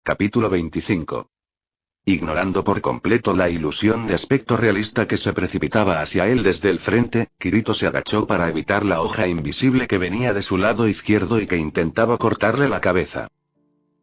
Capítulo 25. Ignorando por completo la ilusión de aspecto realista que se precipitaba hacia él desde el frente, Kirito se agachó para evitar la hoja invisible que venía de su lado izquierdo y que intentaba cortarle la cabeza.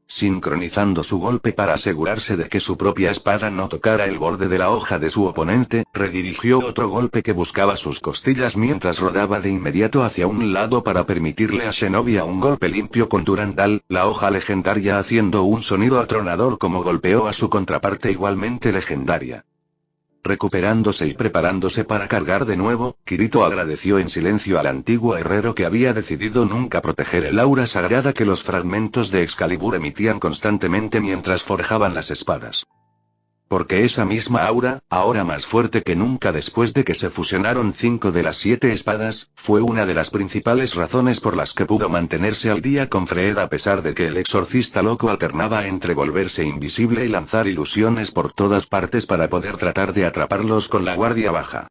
Sincronizando su golpe para asegurarse de que su propia espada no tocara el borde de la hoja de su oponente, redirigió otro golpe que buscaba sus costillas mientras rodaba de inmediato hacia un lado para permitirle a Shinobi un golpe limpio con Durandal, la hoja legendaria, haciendo un sonido atronador como golpeó a su contraparte igualmente legendaria. Recuperándose y preparándose para cargar de nuevo, Kirito agradeció en silencio al antiguo herrero que había decidido nunca proteger el aura sagrada que los fragmentos de Excalibur emitían constantemente mientras forjaban las espadas. Porque esa misma aura, ahora más fuerte que nunca después de que se fusionaron 5 de las 7 espadas, fue una de las principales razones por las que pudo mantenerse al día con Freed a pesar de que el exorcista loco alternaba entre volverse invisible y lanzar ilusiones por todas partes para poder tratar de atraparlos con la guardia baja.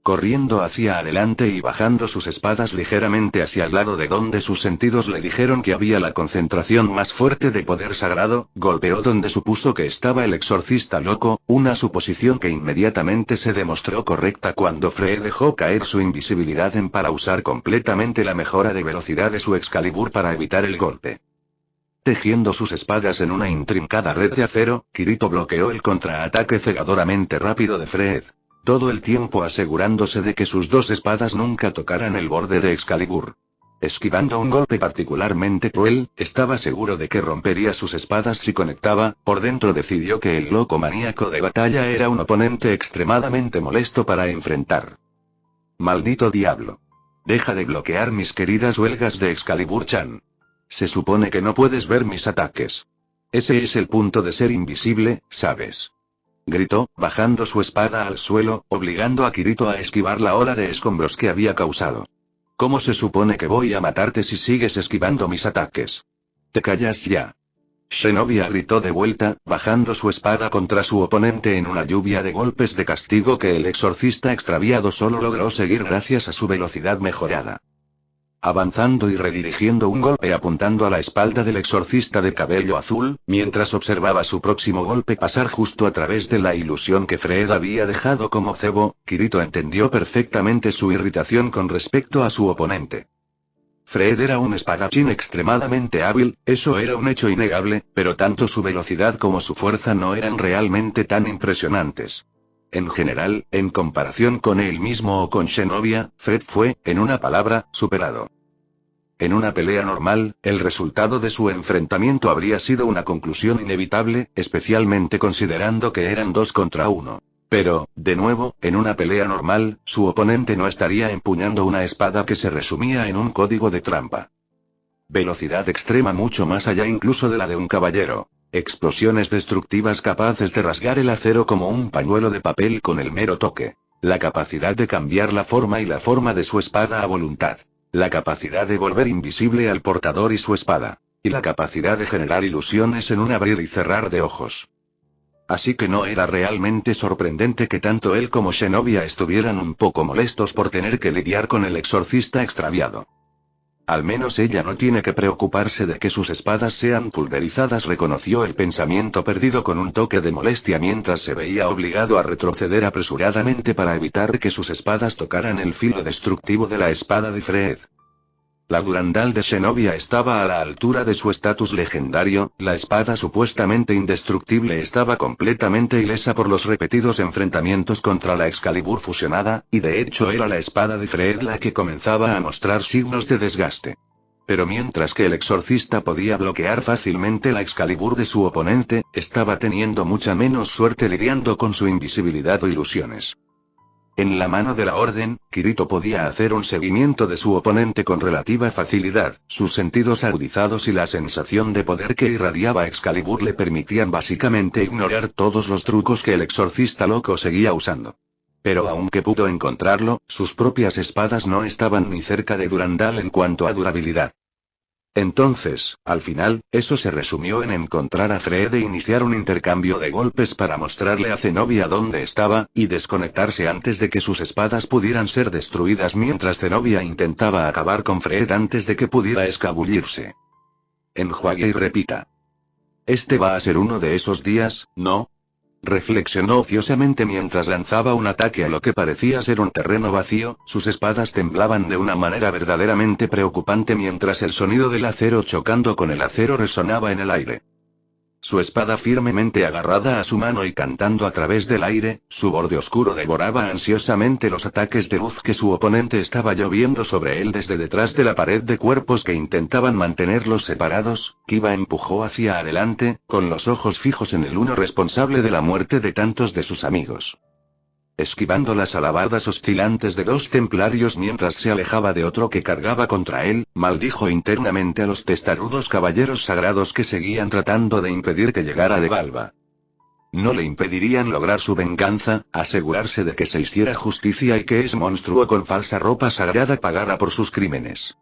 Corriendo hacia adelante y bajando sus espadas ligeramente hacia el lado de donde sus sentidos le dijeron que había la concentración más fuerte de poder sagrado, golpeó donde supuso que estaba el exorcista loco, una suposición que inmediatamente se demostró correcta cuando Freed dejó caer su invisibilidad para usar completamente la mejora de velocidad de su Excalibur para evitar el golpe. Tejiendo sus espadas en una intrincada red de acero, Kirito bloqueó el contraataque cegadoramente rápido de Freed. Todo el tiempo asegurándose de que sus dos espadas nunca tocaran el borde de Excalibur. Esquivando un golpe particularmente cruel, estaba seguro de que rompería sus espadas si conectaba. Por dentro decidió que el loco maníaco de batalla era un oponente extremadamente molesto para enfrentar. Maldito diablo. Deja de bloquear mis queridas huelgas de Excalibur-chan. Se supone que no puedes ver mis ataques. Ese es el punto de ser invisible, ¿sabes? Gritó, bajando su espada al suelo, obligando a Kirito a esquivar la ola de escombros que había causado. ¿Cómo se supone que voy a matarte si sigues esquivando mis ataques? ¿Te callas ya? Shinobi gritó de vuelta, bajando su espada contra su oponente en una lluvia de golpes de castigo que el exorcista extraviado solo logró seguir gracias a su velocidad mejorada. Avanzando y redirigiendo un golpe apuntando a la espalda del exorcista de cabello azul, mientras observaba su próximo golpe pasar justo a través de la ilusión que Freed había dejado como cebo, Kirito entendió perfectamente su irritación con respecto a su oponente. Freed era un espadachín extremadamente hábil, eso era un hecho innegable, pero tanto su velocidad como su fuerza no eran realmente tan impresionantes. En general, en comparación con él mismo o con Shinobi, Freed fue, en una palabra, superado. En una pelea normal, el resultado de su enfrentamiento habría sido una conclusión inevitable, especialmente considerando que eran 2 contra 1. Pero, de nuevo, en una pelea normal, su oponente no estaría empuñando una espada que se resumía en un código de trampa. Velocidad extrema mucho más allá incluso de la de un caballero. Explosiones destructivas capaces de rasgar el acero como un pañuelo de papel con el mero toque. La capacidad de cambiar la forma y la forma de su espada a voluntad. La capacidad de volver invisible al portador y su espada. Y la capacidad de generar ilusiones en un abrir y cerrar de ojos. Así que no era realmente sorprendente que tanto él como Shinobi estuvieran un poco molestos por tener que lidiar con el exorcista extraviado. Al menos ella no tiene que preocuparse de que sus espadas sean pulverizadas, reconoció el pensamiento perdido con un toque de molestia mientras se veía obligado a retroceder apresuradamente para evitar que sus espadas tocaran el filo destructivo de la espada de Freed. La Durandal de Shinobi estaba a la altura de su estatus legendario, la espada supuestamente indestructible estaba completamente ilesa por los repetidos enfrentamientos contra la Excalibur fusionada, y de hecho era la espada de Freed la que comenzaba a mostrar signos de desgaste. Pero mientras que el exorcista podía bloquear fácilmente la Excalibur de su oponente, estaba teniendo mucha menos suerte lidiando con su invisibilidad o ilusiones. En la mano de la orden, Kirito podía hacer un seguimiento de su oponente con relativa facilidad, sus sentidos agudizados y la sensación de poder que irradiaba Excalibur le permitían básicamente ignorar todos los trucos que el exorcista loco seguía usando. Pero aunque pudo encontrarlo, sus propias espadas no estaban ni cerca de Durandal en cuanto a durabilidad. Entonces, al final, eso se resumió en encontrar a Freed e iniciar un intercambio de golpes para mostrarle a Zenobia dónde estaba, y desconectarse antes de que sus espadas pudieran ser destruidas mientras Zenobia intentaba acabar con Freed antes de que pudiera escabullirse. Enjuague y repita. Este va a ser uno de esos días, ¿no? Reflexionó ociosamente mientras lanzaba un ataque a lo que parecía ser un terreno vacío, sus espadas temblaban de una manera verdaderamente preocupante mientras el sonido del acero chocando con el acero resonaba en el aire. Su espada firmemente agarrada a su mano y cantando a través del aire, su borde oscuro devoraba ansiosamente los ataques de luz que su oponente estaba lloviendo sobre él desde detrás de la pared de cuerpos que intentaban mantenerlos separados. Kiba empujó hacia adelante, con los ojos fijos en el uno responsable de la muerte de tantos de sus amigos. Esquivando las alabardas oscilantes de dos templarios mientras se alejaba de otro que cargaba contra él, maldijo internamente a los testarudos caballeros sagrados que seguían tratando de impedir que llegara de Balba. No le impedirían lograr su venganza, asegurarse de que se hiciera justicia y que ese monstruo con falsa ropa sagrada pagara por sus crímenes.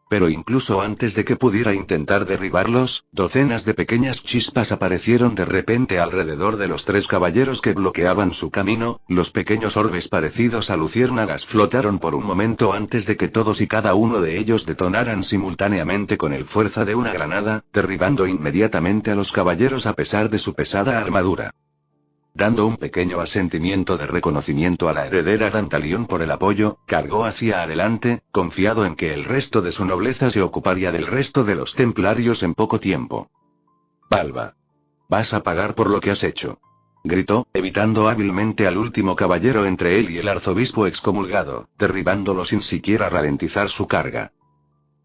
Pero incluso antes de que pudiera intentar derribarlos, docenas de pequeñas chispas aparecieron de repente alrededor de los tres caballeros que bloqueaban su camino. Los pequeños orbes parecidos a luciérnagas flotaron por un momento antes de que todos y cada uno de ellos detonaran simultáneamente con el fuerza de una granada, derribando inmediatamente a los caballeros a pesar de su pesada armadura. Dando un pequeño asentimiento de reconocimiento a la heredera Dantalión por el apoyo, cargó hacia adelante, confiado en que el resto de su nobleza se ocuparía del resto de los templarios en poco tiempo. Balba. Vas a pagar por lo que has hecho. Gritó, evitando hábilmente al último caballero entre él y el arzobispo excomulgado, derribándolo sin siquiera ralentizar su carga.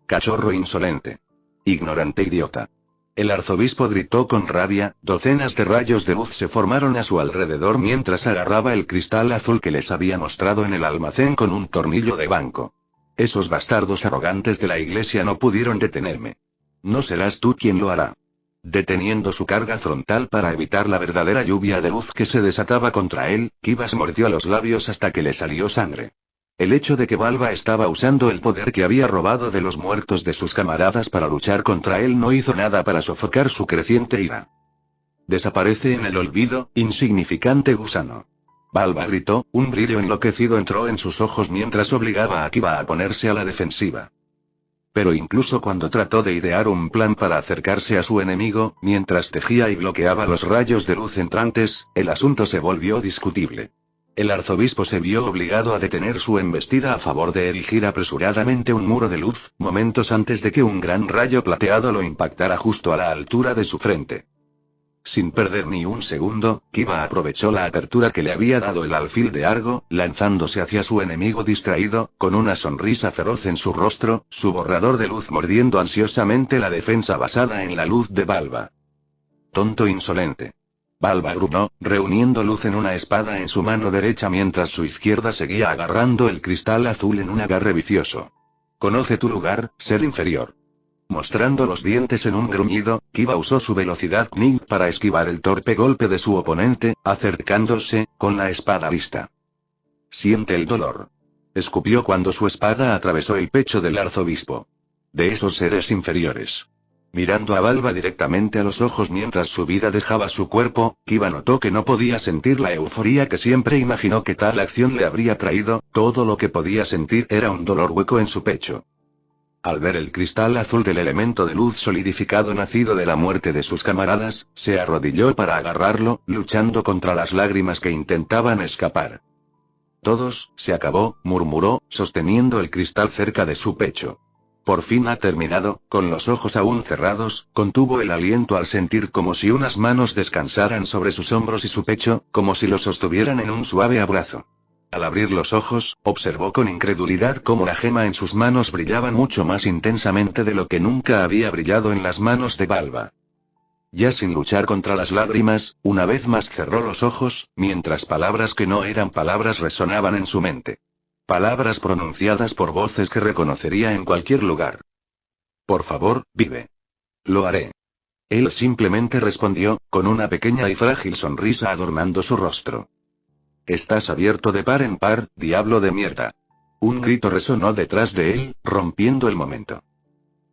Cachorro insolente. Ignorante idiota. El arzobispo gritó con rabia, docenas de rayos de luz se formaron a su alrededor mientras agarraba el cristal azul que les había mostrado en el almacén con un tornillo de banco. Esos bastardos arrogantes de la iglesia no pudieron detenerme. No serás tú quien lo hará. Deteniendo su carga frontal para evitar la verdadera lluvia de luz que se desataba contra él, Kivas mordió los labios hasta que le salió sangre. El hecho de que Balba estaba usando el poder que había robado de los muertos de sus camaradas para luchar contra él no hizo nada para sofocar su creciente ira. Desaparece en el olvido, insignificante gusano. Balba gritó, un brillo enloquecido entró en sus ojos mientras obligaba a Kiba a ponerse a la defensiva. Pero incluso cuando trató de idear un plan para acercarse a su enemigo, mientras tejía y bloqueaba los rayos de luz entrantes, el asunto se volvió discutible. El arzobispo se vio obligado a detener su embestida a favor de erigir apresuradamente un muro de luz, momentos antes de que un gran rayo plateado lo impactara justo a la altura de su frente. Sin perder ni un segundo, Kiba aprovechó la apertura que le había dado el alfil de Argo, lanzándose hacia su enemigo distraído, con una sonrisa feroz en su rostro, su borrador de luz mordiendo ansiosamente la defensa basada en la luz de Balba. Tonto insolente. Balba gruñó, reuniendo luz en una espada en su mano derecha mientras su izquierda seguía agarrando el cristal azul en un agarre vicioso. Conoce tu lugar, ser inferior. Mostrando los dientes en un gruñido, Kiba usó su velocidad Kning para esquivar el torpe golpe de su oponente, acercándose, con la espada lista. Siente el dolor. Escupió cuando su espada atravesó el pecho del arzobispo. De esos seres inferiores. Mirando a Balba directamente a los ojos mientras su vida dejaba su cuerpo, Kiba notó que no podía sentir la euforía que siempre imaginó que tal acción le habría traído, todo lo que podía sentir era un dolor hueco en su pecho. Al ver el cristal azul del elemento de luz solidificado nacido de la muerte de sus camaradas, se arrodilló para agarrarlo, luchando contra las lágrimas que intentaban escapar. Todos, se acabó, murmuró, sosteniendo el cristal cerca de su pecho. Por fin ha terminado, con los ojos aún cerrados, contuvo el aliento al sentir como si unas manos descansaran sobre sus hombros y su pecho, como si lo sostuvieran en un suave abrazo. Al abrir los ojos, observó con incredulidad cómo la gema en sus manos brillaba mucho más intensamente de lo que nunca había brillado en las manos de Balba. Ya sin luchar contra las lágrimas, una vez más cerró los ojos, mientras palabras que no eran palabras resonaban en su mente. Palabras pronunciadas por voces que reconocería en cualquier lugar. Por favor, vive. Lo haré. Él simplemente respondió, con una pequeña y frágil sonrisa adornando su rostro. Estás abierto de par en par, diablo de mierda. Un grito resonó detrás de él, rompiendo el momento.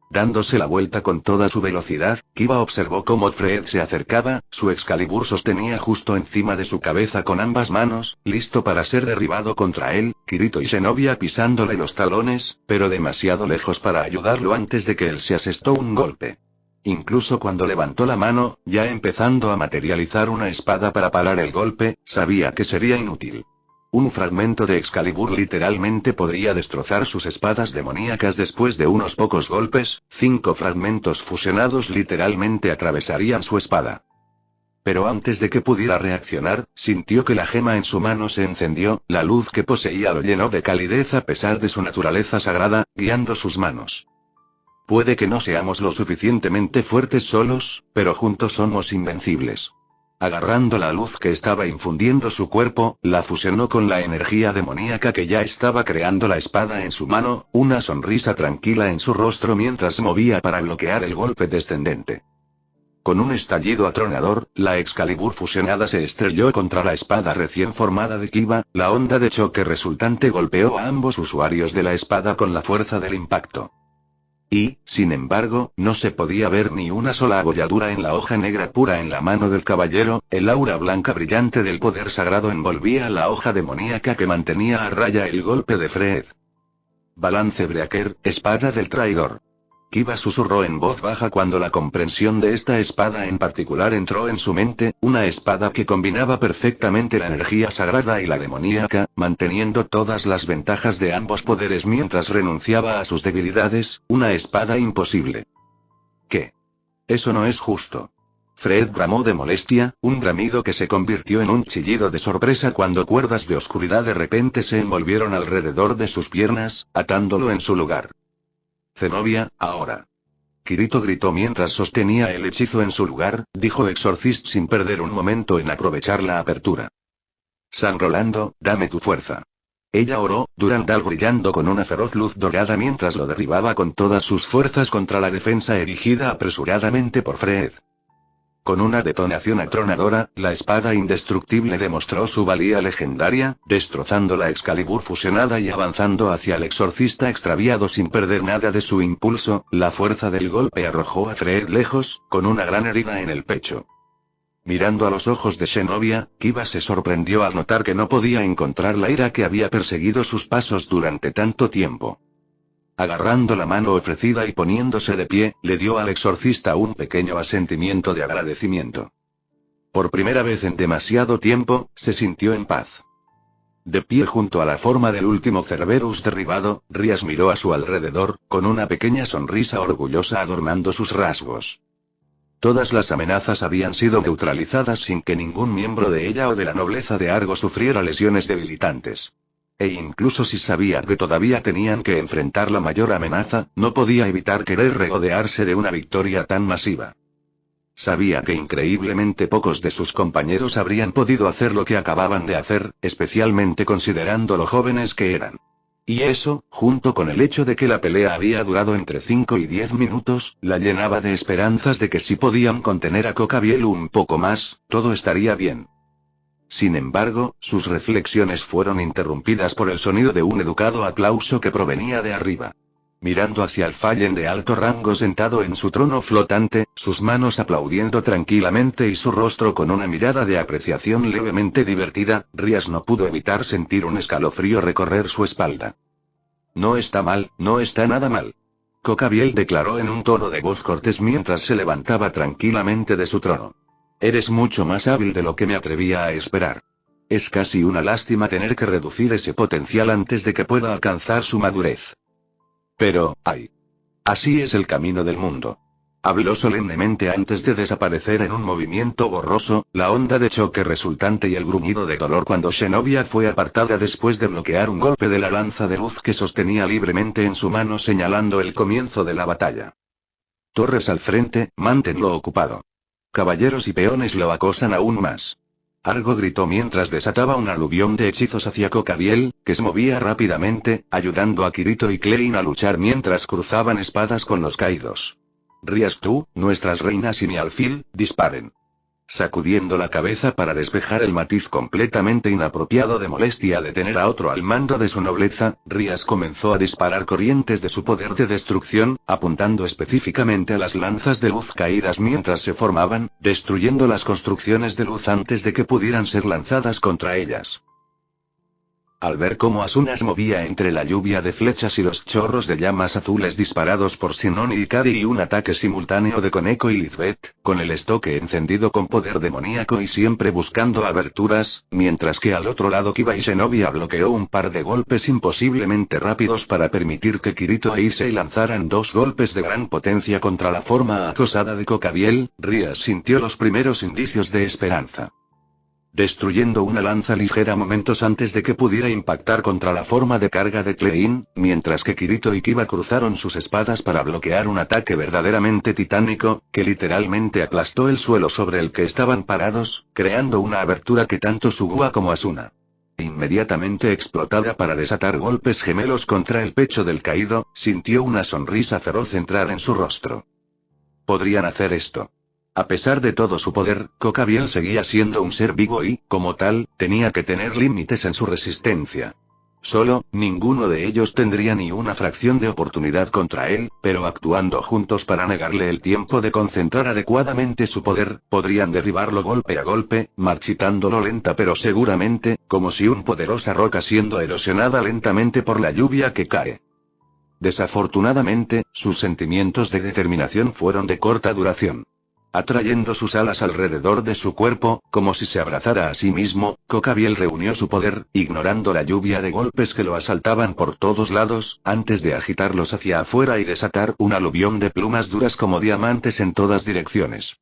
Dándose la vuelta con toda su velocidad, Kiba observó cómo Fred se acercaba, su Excalibur sostenía justo encima de su cabeza con ambas manos, listo para ser derribado contra él, Kirito y Zenobia pisándole los talones, pero demasiado lejos para ayudarlo antes de que él se asestó un golpe. Incluso cuando levantó la mano, ya empezando a materializar una espada para parar el golpe, sabía que sería inútil. Un fragmento de Excalibur literalmente podría destrozar sus espadas demoníacas después de unos pocos golpes, 5 fragmentos fusionados literalmente atravesarían su espada. Pero antes de que pudiera reaccionar, sintió que la gema en su mano se encendió, la luz que poseía lo llenó de calidez a pesar de su naturaleza sagrada, guiando sus manos. Puede que no seamos lo suficientemente fuertes solos, pero juntos somos invencibles. Agarrando la luz que estaba infundiendo su cuerpo, la fusionó con la energía demoníaca que ya estaba creando la espada en su mano, una sonrisa tranquila en su rostro mientras movía para bloquear el golpe descendente. Con un estallido atronador, la Excalibur fusionada se estrelló contra la espada recién formada de Kiba, la onda de choque resultante golpeó a ambos usuarios de la espada con la fuerza del impacto. Y, sin embargo, no se podía ver ni una sola abolladura en la hoja negra pura en la mano del caballero, el aura blanca brillante del poder sagrado envolvía la hoja demoníaca que mantenía a raya el golpe de Fred. Balance Breaker, espada del traidor. Kiba susurró en voz baja cuando la comprensión de esta espada en particular entró en su mente, una espada que combinaba perfectamente la energía sagrada y la demoníaca, manteniendo todas las ventajas de ambos poderes mientras renunciaba a sus debilidades, una espada imposible. ¿Qué? Eso no es justo. Fred bramó de molestia, un bramido que se convirtió en un chillido de sorpresa cuando cuerdas de oscuridad de repente se envolvieron alrededor de sus piernas, atándolo en su lugar. Zenobia, ahora. Kirito gritó mientras sostenía el hechizo en su lugar, dijo Exorcist sin perder un momento en aprovechar la apertura. San Rolando, dame tu fuerza. Ella oró, Durandal brillando con una feroz luz dorada mientras lo derribaba con todas sus fuerzas contra la defensa erigida apresuradamente por Fred. Con una detonación atronadora, la espada indestructible demostró su valía legendaria, destrozando la Excalibur fusionada y avanzando hacia el exorcista extraviado sin perder nada de su impulso, la fuerza del golpe arrojó a Fred lejos, con una gran herida en el pecho. Mirando a los ojos de Zenobia, Kiba se sorprendió al notar que no podía encontrar la ira que había perseguido sus pasos durante tanto tiempo. Agarrando la mano ofrecida y poniéndose de pie, le dio al exorcista un pequeño asentimiento de agradecimiento. Por primera vez en demasiado tiempo, se sintió en paz. De pie junto a la forma del último Cerberus derribado, Rias miró a su alrededor, con una pequeña sonrisa orgullosa adornando sus rasgos. Todas las amenazas habían sido neutralizadas sin que ningún miembro de ella o de la nobleza de Argo sufriera lesiones debilitantes. E incluso si sabía que todavía tenían que enfrentar la mayor amenaza, no podía evitar querer regodearse de una victoria tan masiva. Sabía que increíblemente pocos de sus compañeros habrían podido hacer lo que acababan de hacer, especialmente considerando lo jóvenes que eran. Y eso, junto con el hecho de que la pelea había durado entre 5 y 10 minutos, la llenaba de esperanzas de que si podían contener a Cocabiel un poco más, todo estaría bien. Sin embargo, sus reflexiones fueron interrumpidas por el sonido de un educado aplauso que provenía de arriba. Mirando hacia el Fallen de alto rango sentado en su trono flotante, sus manos aplaudiendo tranquilamente y su rostro con una mirada de apreciación levemente divertida, Rias no pudo evitar sentir un escalofrío recorrer su espalda. No está mal, no está nada mal. Cocabiel declaró en un tono de voz cortés mientras se levantaba tranquilamente de su trono. Eres mucho más hábil de lo que me atrevía a esperar. Es casi una lástima tener que reducir ese potencial antes de que pueda alcanzar su madurez. Pero, ay. Así es el camino del mundo. Habló solemnemente antes de desaparecer en un movimiento borroso, la onda de choque resultante y el gruñido de dolor cuando Zenobia fue apartada después de bloquear un golpe de la lanza de luz que sostenía libremente en su mano señalando el comienzo de la batalla. Torres al frente, manténlo ocupado. Caballeros y peones lo acosan aún más. Argo gritó mientras desataba un aluvión de hechizos hacia Cocabiel, que se movía rápidamente, ayudando a Kirito y Klein a luchar mientras cruzaban espadas con los caídos. Rias tú, nuestras reinas y mi alfil, disparen. Sacudiendo la cabeza para despejar el matiz completamente inapropiado de molestia de tener a otro al mando de su nobleza, Rias comenzó a disparar corrientes de su poder de destrucción, apuntando específicamente a las lanzas de luz caídas mientras se formaban, destruyendo las construcciones de luz antes de que pudieran ser lanzadas contra ellas. Al ver cómo Asuna se movía entre la lluvia de flechas y los chorros de llamas azules disparados por Shinon y Ikari y un ataque simultáneo de Koneko y Lisbeth, con el estoque encendido con poder demoníaco y siempre buscando aberturas, mientras que al otro lado Kiba y Shinobi bloqueó un par de golpes imposiblemente rápidos para permitir que Kirito e Issei lanzaran dos golpes de gran potencia contra la forma acosada de Cocabiel, Rías sintió los primeros indicios de esperanza. Destruyendo una lanza ligera momentos antes de que pudiera impactar contra la forma de carga de Klein, mientras que Kirito y Kiba cruzaron sus espadas para bloquear un ataque verdaderamente titánico, que literalmente aplastó el suelo sobre el que estaban parados, creando una abertura que tanto Sugua como Asuna, inmediatamente explotada para desatar golpes gemelos contra el pecho del caído, sintió una sonrisa feroz entrar en su rostro. Podrían hacer esto. A pesar de todo su poder, Cocabiel seguía siendo un ser vivo y, como tal, tenía que tener límites en su resistencia. Solo, ninguno de ellos tendría ni una fracción de oportunidad contra él, pero actuando juntos para negarle el tiempo de concentrar adecuadamente su poder, podrían derribarlo golpe a golpe, marchitándolo lenta pero seguramente, como si una poderosa roca siendo erosionada lentamente por la lluvia que cae. Desafortunadamente, sus sentimientos de determinación fueron de corta duración. Atrayendo sus alas alrededor de su cuerpo, como si se abrazara a sí mismo, Cocabiel reunió su poder, ignorando la lluvia de golpes que lo asaltaban por todos lados, antes de agitarlos hacia afuera y desatar un aluvión de plumas duras como diamantes en todas direcciones.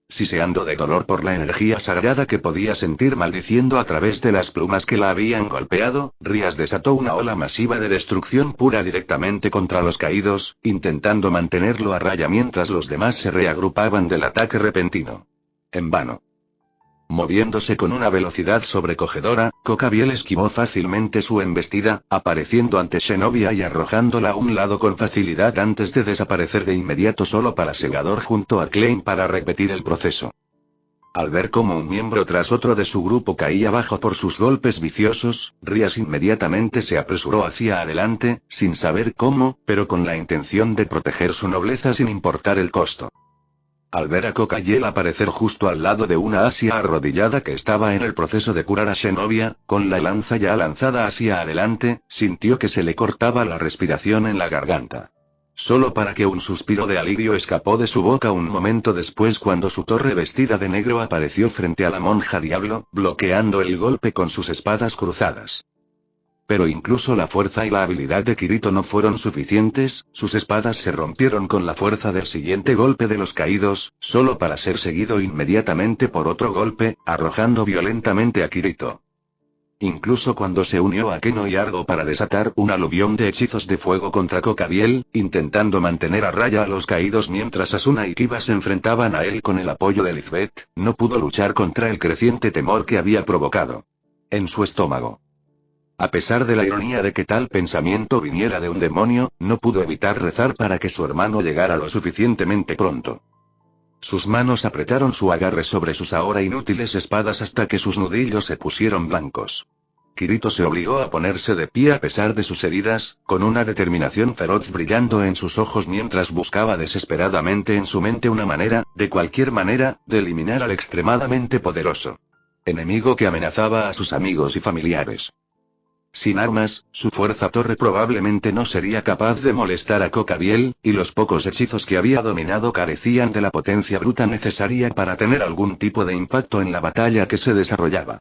Siseando de dolor por la energía sagrada que podía sentir maldiciendo a través de las plumas que la habían golpeado, Rías desató una ola masiva de destrucción pura directamente contra los caídos, intentando mantenerlo a raya mientras los demás se reagrupaban del ataque repentino. En vano. Moviéndose con una velocidad sobrecogedora, Cocabiel esquivó fácilmente su embestida, apareciendo ante Shinobi y arrojándola a un lado con facilidad antes de desaparecer de inmediato solo para Segador junto a Klein para repetir el proceso. Al ver cómo un miembro tras otro de su grupo caía abajo por sus golpes viciosos, Rías inmediatamente se apresuró hacia adelante, sin saber cómo, pero con la intención de proteger su nobleza sin importar el costo. Al ver a Cocabiel aparecer justo al lado de una Asia arrodillada que estaba en el proceso de curar a Shinobi, con la lanza ya lanzada hacia adelante, sintió que se le cortaba la respiración en la garganta. Solo para que un suspiro de alivio escapó de su boca un momento después cuando su torre vestida de negro apareció frente a la monja diablo, bloqueando el golpe con sus espadas cruzadas. Pero incluso la fuerza y la habilidad de Kirito no fueron suficientes, sus espadas se rompieron con la fuerza del siguiente golpe de los caídos, solo para ser seguido inmediatamente por otro golpe, arrojando violentamente a Kirito. Incluso cuando se unió a Keno y Argo para desatar un aluvión de hechizos de fuego contra Cocabiel, intentando mantener a raya a los caídos mientras Asuna y Kiba se enfrentaban a él con el apoyo de Lisbeth, no pudo luchar contra el creciente temor que había provocado en su estómago. A pesar de la ironía de que tal pensamiento viniera de un demonio, no pudo evitar rezar para que su hermano llegara lo suficientemente pronto. Sus manos apretaron su agarre sobre sus ahora inútiles espadas hasta que sus nudillos se pusieron blancos. Kirito se obligó a ponerse de pie a pesar de sus heridas, con una determinación feroz brillando en sus ojos mientras buscaba desesperadamente en su mente una manera, de cualquier manera, de eliminar al extremadamente poderoso enemigo que amenazaba a sus amigos y familiares. Sin armas, su fuerza torre probablemente no sería capaz de molestar a Cocabiel, y los pocos hechizos que había dominado carecían de la potencia bruta necesaria para tener algún tipo de impacto en la batalla que se desarrollaba.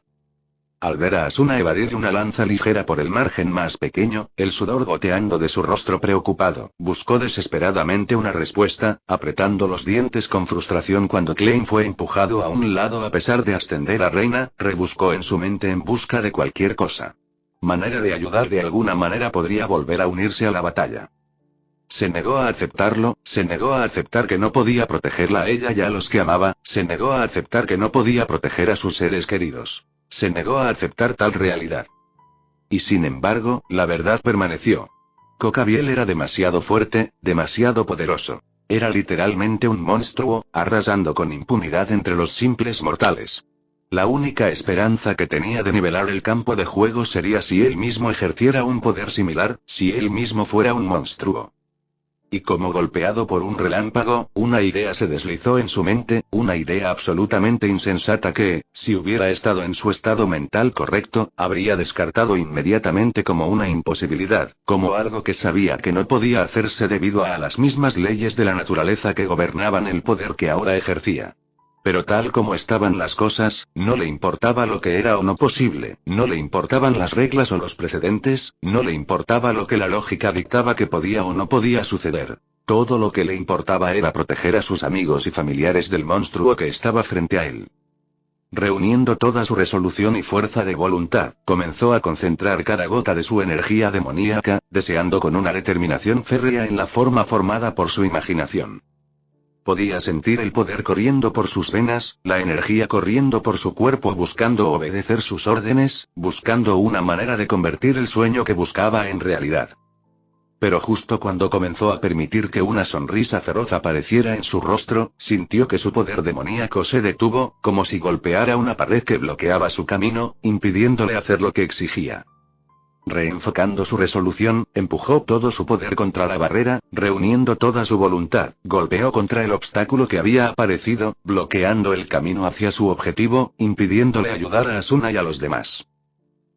Al ver a Asuna evadir una lanza ligera por el margen más pequeño, el sudor goteando de su rostro preocupado, buscó desesperadamente una respuesta, apretando los dientes con frustración cuando Klein fue empujado a un lado a pesar de ascender a reina, rebuscó en su mente en busca de cualquier cosa. Manera de ayudar de alguna manera podría volver a unirse a la batalla. Se negó a aceptarlo, se negó a aceptar que no podía protegerla a ella y a los que amaba, se negó a aceptar que no podía proteger a sus seres queridos. Se negó a aceptar tal realidad. Y sin embargo, la verdad permaneció. Cocabiel era demasiado fuerte, demasiado poderoso. Era literalmente un monstruo, arrasando con impunidad entre los simples mortales. La única esperanza que tenía de nivelar el campo de juego sería si él mismo ejerciera un poder similar, si él mismo fuera un monstruo. Y como golpeado por un relámpago, una idea se deslizó en su mente, una idea absolutamente insensata que, si hubiera estado en su estado mental correcto, habría descartado inmediatamente como una imposibilidad, como algo que sabía que no podía hacerse debido a las mismas leyes de la naturaleza que gobernaban el poder que ahora ejercía. Pero tal como estaban las cosas, no le importaba lo que era o no posible, no le importaban las reglas o los precedentes, no le importaba lo que la lógica dictaba que podía o no podía suceder. Todo lo que le importaba era proteger a sus amigos y familiares del monstruo que estaba frente a él. Reuniendo toda su resolución y fuerza de voluntad, comenzó a concentrar cada gota de su energía demoníaca, deseando con una determinación férrea en la forma formada por su imaginación. Podía sentir el poder corriendo por sus venas, la energía corriendo por su cuerpo buscando obedecer sus órdenes, buscando una manera de convertir el sueño que buscaba en realidad. Pero justo cuando comenzó a permitir que una sonrisa feroz apareciera en su rostro, sintió que su poder demoníaco se detuvo, como si golpeara una pared que bloqueaba su camino, impidiéndole hacer lo que exigía. Reenfocando su resolución, empujó todo su poder contra la barrera, reuniendo toda su voluntad, golpeó contra el obstáculo que había aparecido, bloqueando el camino hacia su objetivo, impidiéndole ayudar a Asuna y a los demás.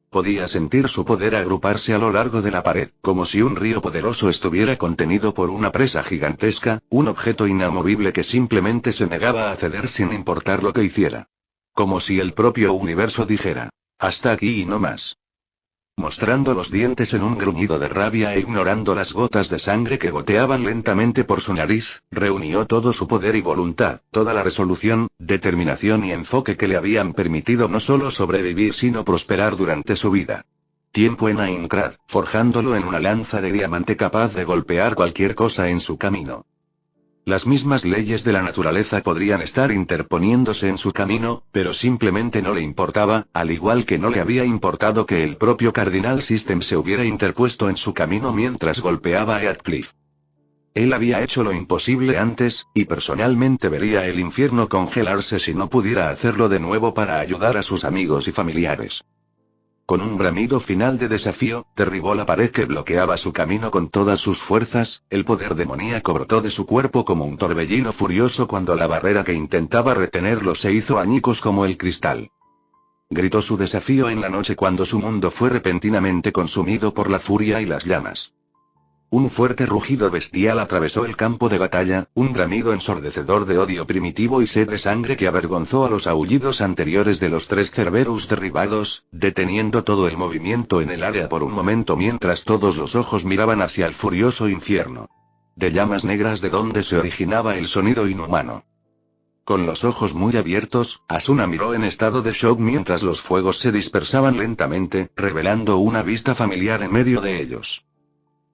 Podía sentir su poder agruparse a lo largo de la pared, como si un río poderoso estuviera contenido por una presa gigantesca, un objeto inamovible que simplemente se negaba a ceder sin importar lo que hiciera. Como si el propio universo dijera: hasta aquí y no más. Mostrando los dientes en un gruñido de rabia e ignorando las gotas de sangre que goteaban lentamente por su nariz, reunió todo su poder y voluntad, toda la resolución, determinación y enfoque que le habían permitido no solo sobrevivir sino prosperar durante su vida. Tiempo en Aincrad, forjándolo en una lanza de diamante capaz de golpear cualquier cosa en su camino. Las mismas leyes de la naturaleza podrían estar interponiéndose en su camino, pero simplemente no le importaba, al igual que no le había importado que el propio Cardinal System se hubiera interpuesto en su camino mientras golpeaba a Heathcliff. Él había hecho lo imposible antes, y personalmente vería el infierno congelarse si no pudiera hacerlo de nuevo para ayudar a sus amigos y familiares. Con un bramido final de desafío, derribó la pared que bloqueaba su camino con todas sus fuerzas, el poder demoníaco brotó de su cuerpo como un torbellino furioso cuando la barrera que intentaba retenerlo se hizo añicos como el cristal. Gritó su desafío en la noche cuando su mundo fue repentinamente consumido por la furia y las llamas. Un fuerte rugido bestial atravesó el campo de batalla, un bramido ensordecedor de odio primitivo y sed de sangre que avergonzó a los aullidos anteriores de los 3 Cerberus derribados, deteniendo todo el movimiento en el área por un momento mientras todos los ojos miraban hacia el furioso infierno. De llamas negras de donde se originaba el sonido inhumano. Con los ojos muy abiertos, Asuna miró en estado de shock mientras los fuegos se dispersaban lentamente, revelando una vista familiar en medio de ellos.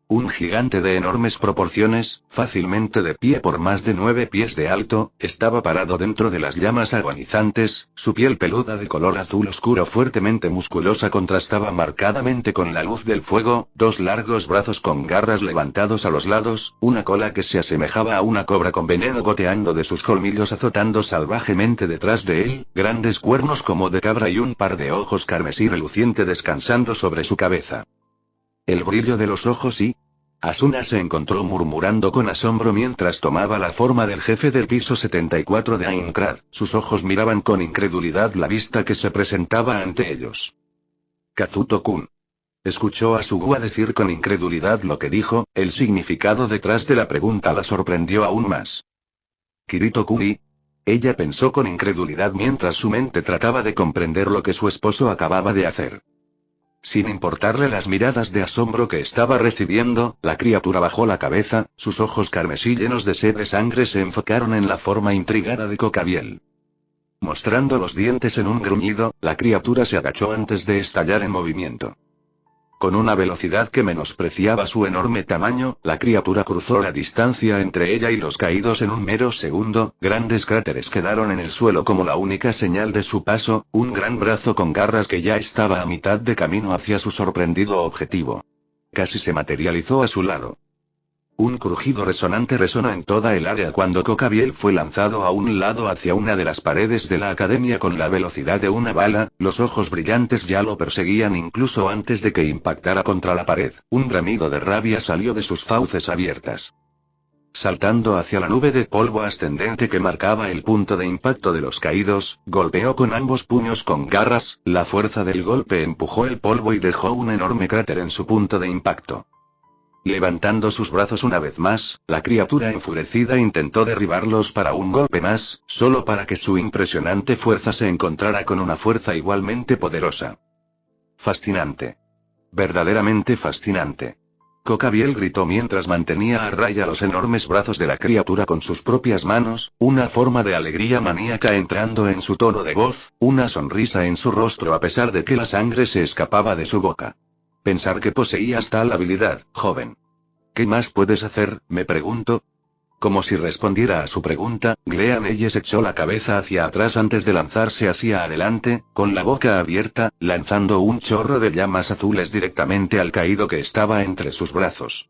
Un gigante de enormes proporciones, fácilmente de pie por más de 9 pies de alto, estaba parado dentro de las llamas agonizantes, su piel peluda de color azul oscuro fuertemente musculosa contrastaba marcadamente con la luz del fuego, 2 largos brazos con garras levantados a los lados, una cola que se asemejaba a una cobra con veneno goteando de sus colmillos azotando salvajemente detrás de él, grandes cuernos como de cabra y un par de ojos carmesí reluciente descansando sobre su cabeza. El brillo de los ojos y... Asuna se encontró murmurando con asombro mientras tomaba la forma del jefe del piso 74 de Aincrad, sus ojos miraban con incredulidad la vista que se presentaba ante ellos. Kazuto-kun. Escuchó a Sugua decir con incredulidad lo que dijo, el significado detrás de la pregunta la sorprendió aún más. Kirito-kun y... Ella pensó con incredulidad mientras su mente trataba de comprender lo que su esposo acababa de hacer. Sin importarle las miradas de asombro que estaba recibiendo, la criatura bajó la cabeza, sus ojos carmesí llenos de sed de sangre se enfocaron en la forma intrigada de Cocabiel. Mostrando los dientes en un gruñido, la criatura se agachó antes de estallar en movimiento. Con una velocidad que menospreciaba su enorme tamaño, la criatura cruzó la distancia entre ella y los caídos en un mero segundo, grandes cráteres quedaron en el suelo como la única señal de su paso, un gran brazo con garras que ya estaba a mitad de camino hacia su sorprendido objetivo. Casi se materializó a su lado. Un crujido resonante resonó en toda el área cuando Cocabiel fue lanzado a un lado hacia una de las paredes de la academia con la velocidad de una bala, los ojos brillantes ya lo perseguían incluso antes de que impactara contra la pared, un bramido de rabia salió de sus fauces abiertas. saltando hacia la nube de polvo ascendente que marcaba el punto de impacto de los caídos, golpeó con ambos puños con garras, la fuerza del golpe empujó el polvo y dejó un enorme cráter en su punto de impacto. Levantando sus brazos una vez más, la criatura enfurecida intentó derribarlos para un golpe más, solo para que su impresionante fuerza se encontrara con una fuerza igualmente poderosa. Fascinante. Verdaderamente fascinante. Cocabiel gritó mientras mantenía a raya los enormes brazos de la criatura con sus propias manos, una forma de alegría maníaca entrando en su tono de voz, una sonrisa en su rostro a pesar de que la sangre se escapaba de su boca. Pensar que poseías tal habilidad, joven. ¿Qué más puedes hacer?, me pregunto. Como si respondiera a su pregunta, Gleanelles echó la cabeza hacia atrás antes de lanzarse hacia adelante, con la boca abierta, lanzando un chorro de llamas azules directamente al caído que estaba entre sus brazos.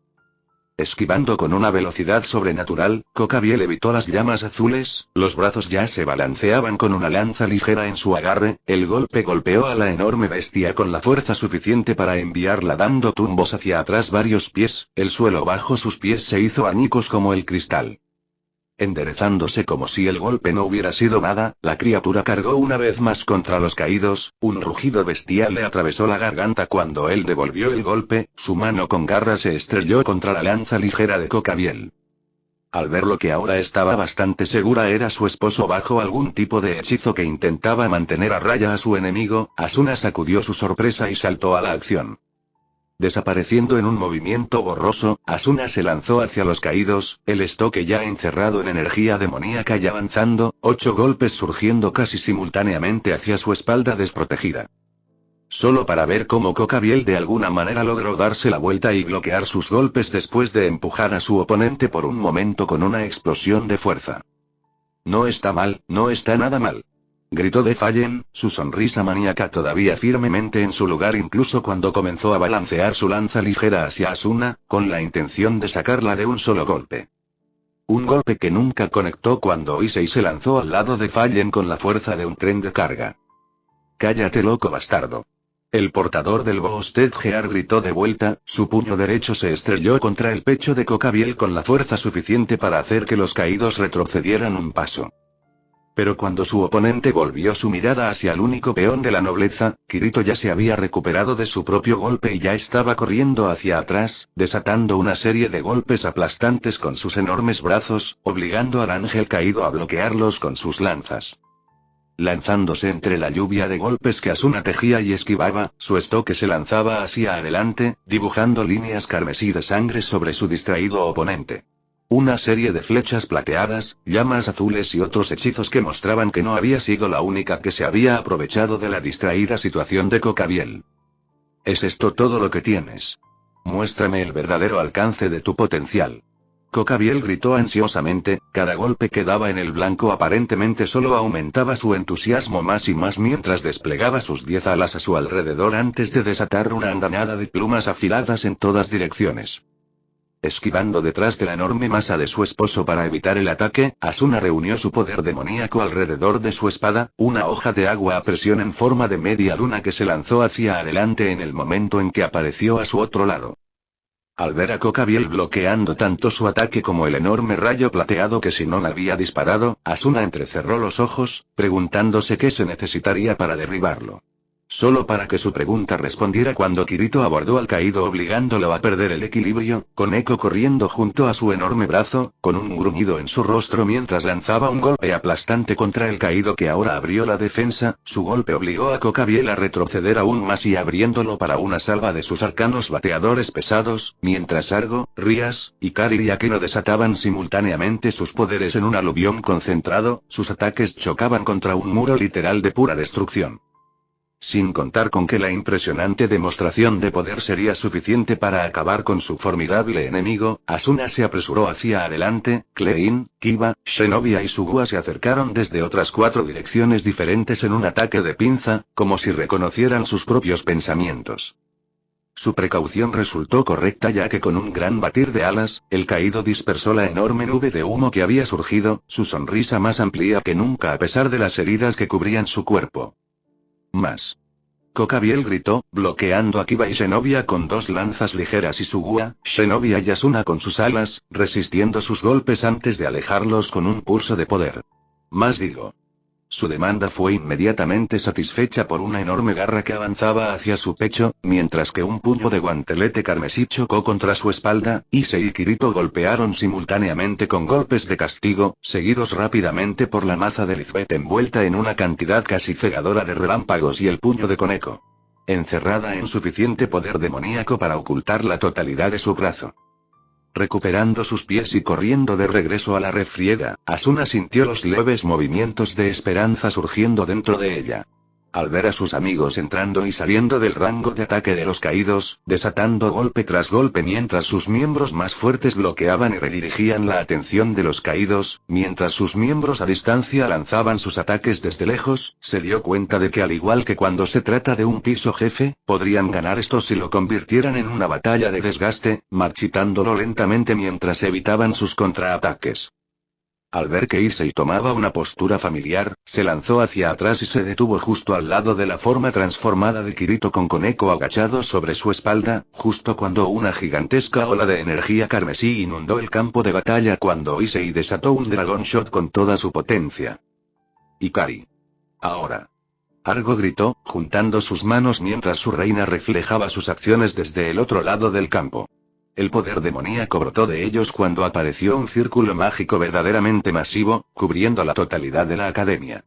Esquivando con una velocidad sobrenatural, Cocabiel evitó las llamas azules, los brazos ya se balanceaban con una lanza ligera en su agarre, el golpe golpeó a la enorme bestia con la fuerza suficiente para enviarla dando tumbos hacia atrás varios pies, el suelo bajo sus pies se hizo añicos como el cristal. Enderezándose como si el golpe no hubiera sido nada, la criatura cargó una vez más contra los caídos, un rugido bestial le atravesó la garganta cuando él devolvió el golpe, su mano con garra se estrelló contra la lanza ligera de Cocabiel. Al ver lo que ahora estaba bastante segura era su esposo bajo algún tipo de hechizo que intentaba mantener a raya a su enemigo, Asuna sacudió su sorpresa y saltó a la acción. Desapareciendo en un movimiento borroso, Asuna se lanzó hacia los caídos, el estoque ya encerrado en energía demoníaca y avanzando, 8 golpes surgiendo casi simultáneamente hacia su espalda desprotegida. Solo para ver cómo Cocabiel de alguna manera logró darse la vuelta y bloquear sus golpes después de empujar a su oponente por un momento con una explosión de fuerza. No está mal, no está nada mal. Gritó Defallen, su sonrisa maníaca todavía firmemente en su lugar incluso cuando comenzó a balancear su lanza ligera hacia Asuna, con la intención de sacarla de un solo golpe. Un golpe que nunca conectó cuando Issei se lanzó al lado de Fallen con la fuerza de un tren de carga. «Cállate loco bastardo». El portador del Boosted Gear gritó de vuelta, su puño derecho se estrelló contra el pecho de Cocabiel con la fuerza suficiente para hacer que los caídos retrocedieran un paso. Pero cuando su oponente volvió su mirada hacia el único peón de la nobleza, Kirito ya se había recuperado de su propio golpe y ya estaba corriendo hacia atrás, desatando una serie de golpes aplastantes con sus enormes brazos, obligando al ángel caído a bloquearlos con sus lanzas. Lanzándose entre la lluvia de golpes que Asuna tejía y esquivaba, su estoque se lanzaba hacia adelante, dibujando líneas carmesí de sangre sobre su distraído oponente. Una serie de flechas plateadas, llamas azules y otros hechizos que mostraban que no había sido la única que se había aprovechado de la distraída situación de Cocabiel. ¿Es esto todo lo que tienes? Muéstrame el verdadero alcance de tu potencial. Cocabiel gritó ansiosamente, cada golpe que daba en el blanco aparentemente solo aumentaba su entusiasmo más y más mientras desplegaba sus 10 alas a su alrededor antes de desatar una andanada de plumas afiladas en todas direcciones. Esquivando detrás de la enorme masa de su esposo para evitar el ataque, Asuna reunió su poder demoníaco alrededor de su espada, una hoja de agua a presión en forma de media luna que se lanzó hacia adelante en el momento en que apareció a su otro lado. Al ver a Cocabiel bloqueando tanto su ataque como el enorme rayo plateado que Sinon había disparado, Asuna entrecerró los ojos, preguntándose qué se necesitaría para derribarlo. Solo para que su pregunta respondiera cuando Kirito abordó al caído obligándolo a perder el equilibrio, con Echo corriendo junto a su enorme brazo, con un gruñido en su rostro mientras lanzaba un golpe aplastante contra el caído que ahora abrió la defensa, su golpe obligó a Cocabiel a retroceder aún más y abriéndolo para una salva de sus arcanos bateadores pesados, mientras Argo, Rias, Ikari y Akeno desataban simultáneamente sus poderes en un aluvión concentrado, sus ataques chocaban contra un muro literal de pura destrucción. Sin contar con que la impresionante demostración de poder sería suficiente para acabar con su formidable enemigo, Asuna se apresuró hacia adelante, Klein, Kiba, Shinobi y Sugua se acercaron desde otras 4 direcciones diferentes en un ataque de pinza, como si reconocieran sus propios pensamientos. Su precaución resultó correcta ya que con un gran batir de alas, el caído dispersó la enorme nube de humo que había surgido, su sonrisa más amplia que nunca a pesar de las heridas que cubrían su cuerpo. Más. Kokabiel gritó, bloqueando a Kiba y Zenobia con dos lanzas ligeras y Sugua, Zenobia y Asuna con sus alas, resistiendo sus golpes antes de alejarlos con un pulso de poder. Más digo. Su demanda fue inmediatamente satisfecha por una enorme garra que avanzaba hacia su pecho, mientras que un puño de guantelete carmesí chocó contra su espalda. Issei y Kirito golpearon simultáneamente con golpes de castigo, seguidos rápidamente por la maza de Lizbeth envuelta en una cantidad casi cegadora de relámpagos y el puño de Koneko, encerrada en suficiente poder demoníaco para ocultar la totalidad de su brazo. Recuperando sus pies y corriendo de regreso a la refriega, Asuna sintió los leves movimientos de esperanza surgiendo dentro de ella. Al ver a sus amigos entrando y saliendo del rango de ataque de los caídos, desatando golpe tras golpe mientras sus miembros más fuertes bloqueaban y redirigían la atención de los caídos, mientras sus miembros a distancia lanzaban sus ataques desde lejos, se dio cuenta de que al igual que cuando se trata de un piso jefe, podrían ganar esto si lo convirtieran en una batalla de desgaste, marchitándolo lentamente mientras evitaban sus contraataques. Al ver que Issei tomaba una postura familiar, se lanzó hacia atrás y se detuvo justo al lado de la forma transformada de Kirito con Koneko agachado sobre su espalda, justo cuando una gigantesca ola de energía carmesí inundó el campo de batalla cuando Issei desató un Dragon Shot con toda su potencia. Ikari. Ahora. Argo gritó, juntando sus manos mientras su reina reflejaba sus acciones desde el otro lado del campo. El poder demoníaco brotó de ellos cuando apareció un círculo mágico verdaderamente masivo, cubriendo la totalidad de la academia.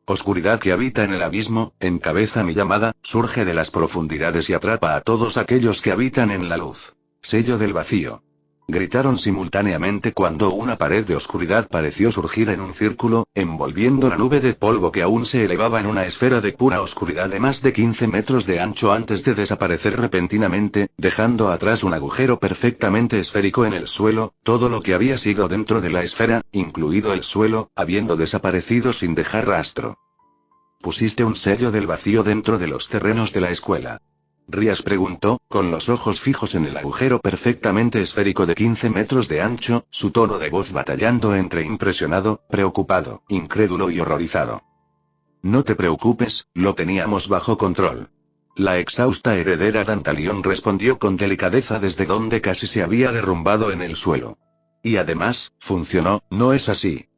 Oscuridad que habita en el abismo, encabeza mi llamada, surge de las profundidades y atrapa a todos aquellos que habitan en la luz. Sello del vacío. Gritaron simultáneamente cuando una pared de oscuridad pareció surgir en un círculo, envolviendo la nube de polvo que aún se elevaba en una esfera de pura oscuridad de más de 15 metros de ancho antes de desaparecer repentinamente, dejando atrás un agujero perfectamente esférico en el suelo, todo lo que había sido dentro de la esfera, incluido el suelo, habiendo desaparecido sin dejar rastro. Pusiste un sello del vacío dentro de los terrenos de la escuela. Rías preguntó, con los ojos fijos en el agujero perfectamente esférico de 15 metros de ancho, su tono de voz batallando entre impresionado, preocupado, incrédulo y horrorizado. No te preocupes, lo teníamos bajo control. La exhausta heredera Dantalión respondió con delicadeza desde donde casi se había derrumbado en el suelo. Y además, funcionó, ¿no es así?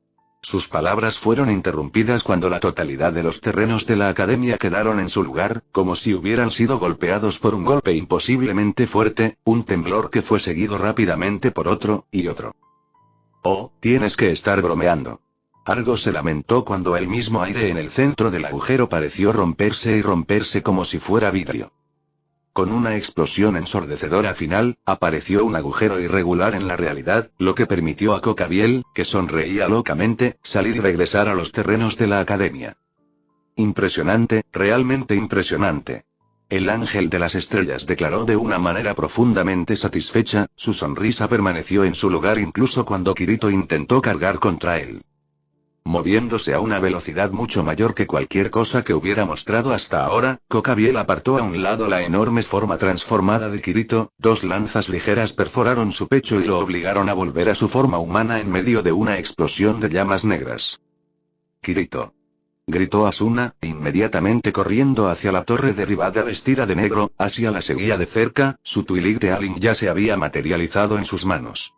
Sus palabras fueron interrumpidas cuando la totalidad de los terrenos de la academia quedaron en su lugar, como si hubieran sido golpeados por un golpe imposiblemente fuerte, un temblor que fue seguido rápidamente por otro, y otro. Oh, tienes que estar bromeando. Argo se lamentó cuando el mismo aire en el centro del agujero pareció romperse y romperse como si fuera vidrio. Con una explosión ensordecedora final, apareció un agujero irregular en la realidad, lo que permitió a Kokabiel, que sonreía locamente, salir y regresar a los terrenos de la academia. Impresionante, realmente impresionante. El ángel de las estrellas declaró de una manera profundamente satisfecha, su sonrisa permaneció en su lugar incluso cuando Kirito intentó cargar contra él. Moviéndose a una velocidad mucho mayor que cualquier cosa que hubiera mostrado hasta ahora, Kokabiel apartó a un lado la enorme forma transformada de Kirito, dos lanzas ligeras perforaron su pecho y lo obligaron a volver a su forma humana en medio de una explosión de llamas negras. Kirito. Gritó Asuna, inmediatamente corriendo hacia la torre derribada vestida de negro, Asia la seguía de cerca, su Twi'lek de Alin ya se había materializado en sus manos.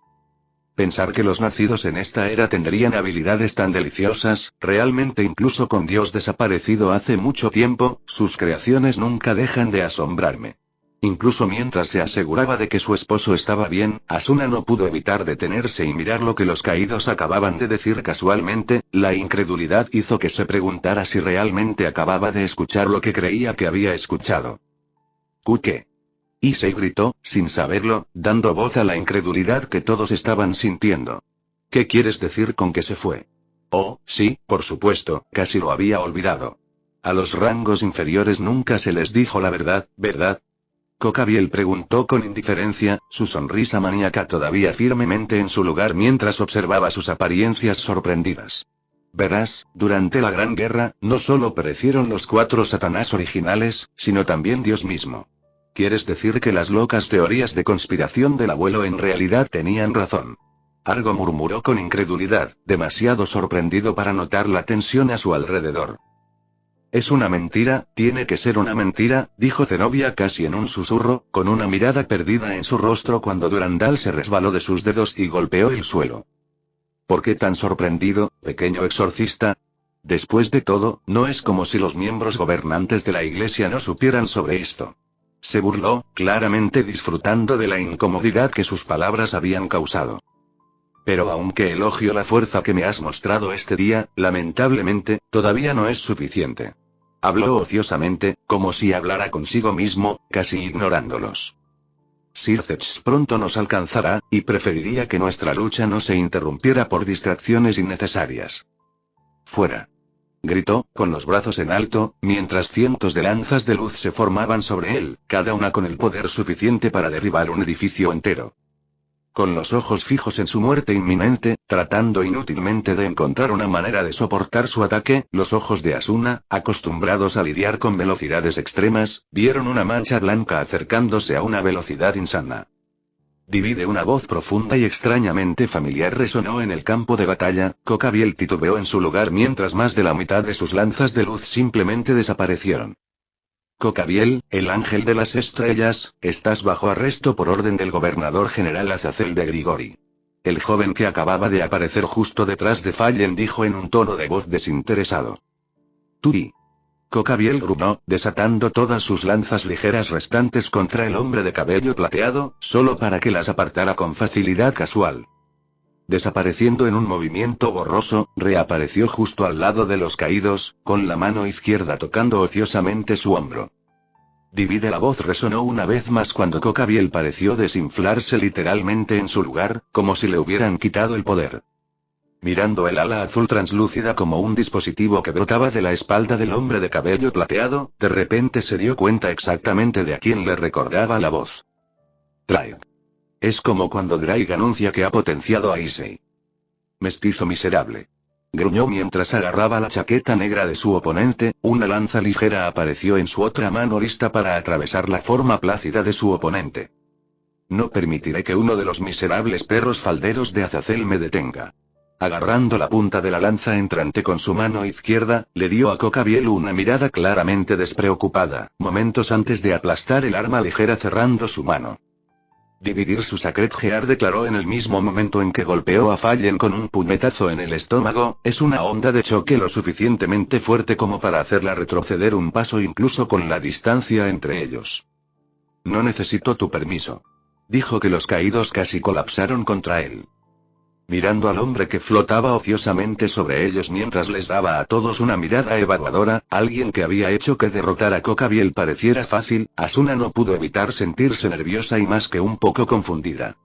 Pensar que los nacidos en esta era tendrían habilidades tan deliciosas, realmente incluso con Dios desaparecido hace mucho tiempo, sus creaciones nunca dejan de asombrarme. Incluso mientras se aseguraba de que su esposo estaba bien, Asuna no pudo evitar detenerse y mirar lo que los caídos acababan de decir casualmente, la incredulidad hizo que se preguntara si realmente acababa de escuchar lo que creía que había escuchado. ¿Qué? Issei gritó, sin saberlo, dando voz a la incredulidad que todos estaban sintiendo. ¿Qué quieres decir con que se fue? Oh, sí, por supuesto, casi lo había olvidado. A los rangos inferiores nunca se les dijo la verdad, ¿verdad? Kokabiel preguntó con indiferencia, su sonrisa maníaca todavía firmemente en su lugar mientras observaba sus apariencias sorprendidas. Verás, durante la Gran Guerra, no solo perecieron los 4 Satanás originales, sino también Dios mismo. ¿Quieres decir que las locas teorías de conspiración del abuelo en realidad tenían razón? Argo murmuró con incredulidad, demasiado sorprendido para notar la tensión a su alrededor. Es una mentira, tiene que ser una mentira, dijo Zenobia casi en un susurro, con una mirada perdida en su rostro cuando Durandal se resbaló de sus dedos y golpeó el suelo. ¿Por qué tan sorprendido, pequeño exorcista? Después de todo, no es como si los miembros gobernantes de la iglesia no supieran sobre esto. Se burló, claramente disfrutando de la incomodidad que sus palabras habían causado. Pero aunque elogio la fuerza que me has mostrado este día, lamentablemente, todavía no es suficiente. Habló ociosamente, como si hablara consigo mismo, casi ignorándolos. Sir Zetch pronto nos alcanzará, y preferiría que nuestra lucha no se interrumpiera por distracciones innecesarias. Fuera. Gritó, con los brazos en alto, mientras cientos de lanzas de luz se formaban sobre él, cada una con el poder suficiente para derribar un edificio entero. Con los ojos fijos en su muerte inminente, tratando inútilmente de encontrar una manera de soportar su ataque, los ojos de Asuna, acostumbrados a lidiar con velocidades extremas, vieron una mancha blanca acercándose a una velocidad insana. Divide una voz profunda y extrañamente familiar resonó en el campo de batalla. Cocabiel titubeó en su lugar mientras más de la mitad de sus lanzas de luz simplemente desaparecieron. Cocabiel, el ángel de las estrellas, estás bajo arresto por orden del gobernador general Azazel de Grigori. El joven que acababa de aparecer justo detrás de Fallen dijo en un tono de voz desinteresado. Turi. Cocabiel gruñó, desatando todas sus lanzas ligeras restantes contra el hombre de cabello plateado, solo para que las apartara con facilidad casual. Desapareciendo en un movimiento borroso, reapareció justo al lado de los caídos, con la mano izquierda tocando ociosamente su hombro. Divide la voz resonó una vez más cuando Cocabiel pareció desinflarse literalmente en su lugar, como si le hubieran quitado el poder. Mirando el ala azul translúcida como un dispositivo que brotaba de la espalda del hombre de cabello plateado, de repente se dio cuenta exactamente de a quién le recordaba la voz. Drake. Es como cuando Drake anuncia que ha potenciado a Issei. Mestizo miserable. Gruñó mientras agarraba la chaqueta negra de su oponente, una lanza ligera apareció en su otra mano lista para atravesar la forma plácida de su oponente. No permitiré que uno de los miserables perros falderos de Azazel me detenga. Agarrando la punta de la lanza entrante con su mano izquierda, le dio a Cocabiel una mirada claramente despreocupada, momentos antes de aplastar el arma ligera cerrando su mano. Dividir su Sacred Gear declaró en el mismo momento en que golpeó a Fallen con un puñetazo en el estómago, es una onda de choque lo suficientemente fuerte como para hacerla retroceder un paso incluso con la distancia entre ellos. No necesito tu permiso. Dijo que los caídos casi colapsaron contra él. Mirando al hombre que flotaba ociosamente sobre ellos mientras les daba a todos una mirada evaluadora, alguien que había hecho que derrotar a Cocabiel pareciera fácil, Asuna no pudo evitar sentirse nerviosa y más que un poco confundida.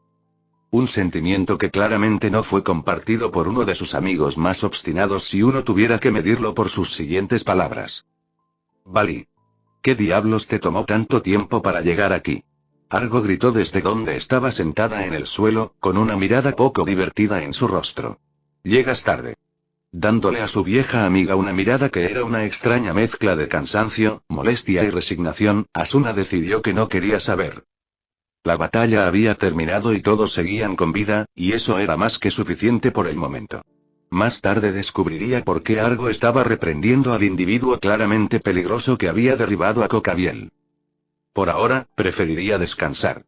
Un sentimiento que claramente no fue compartido por uno de sus amigos más obstinados si uno tuviera que medirlo por sus siguientes palabras. Vali. ¿Qué diablos te tomó tanto tiempo para llegar aquí? Argo gritó desde donde estaba sentada en el suelo, con una mirada poco divertida en su rostro. Llegas tarde. Dándole a su vieja amiga una mirada que era una extraña mezcla de cansancio, molestia y resignación, Asuna decidió que no quería saber. La batalla había terminado y todos seguían con vida, y eso era más que suficiente por el momento. Más tarde descubriría por qué Argo estaba reprendiendo al individuo claramente peligroso que había derribado a Cocabiel. Por ahora, preferiría descansar.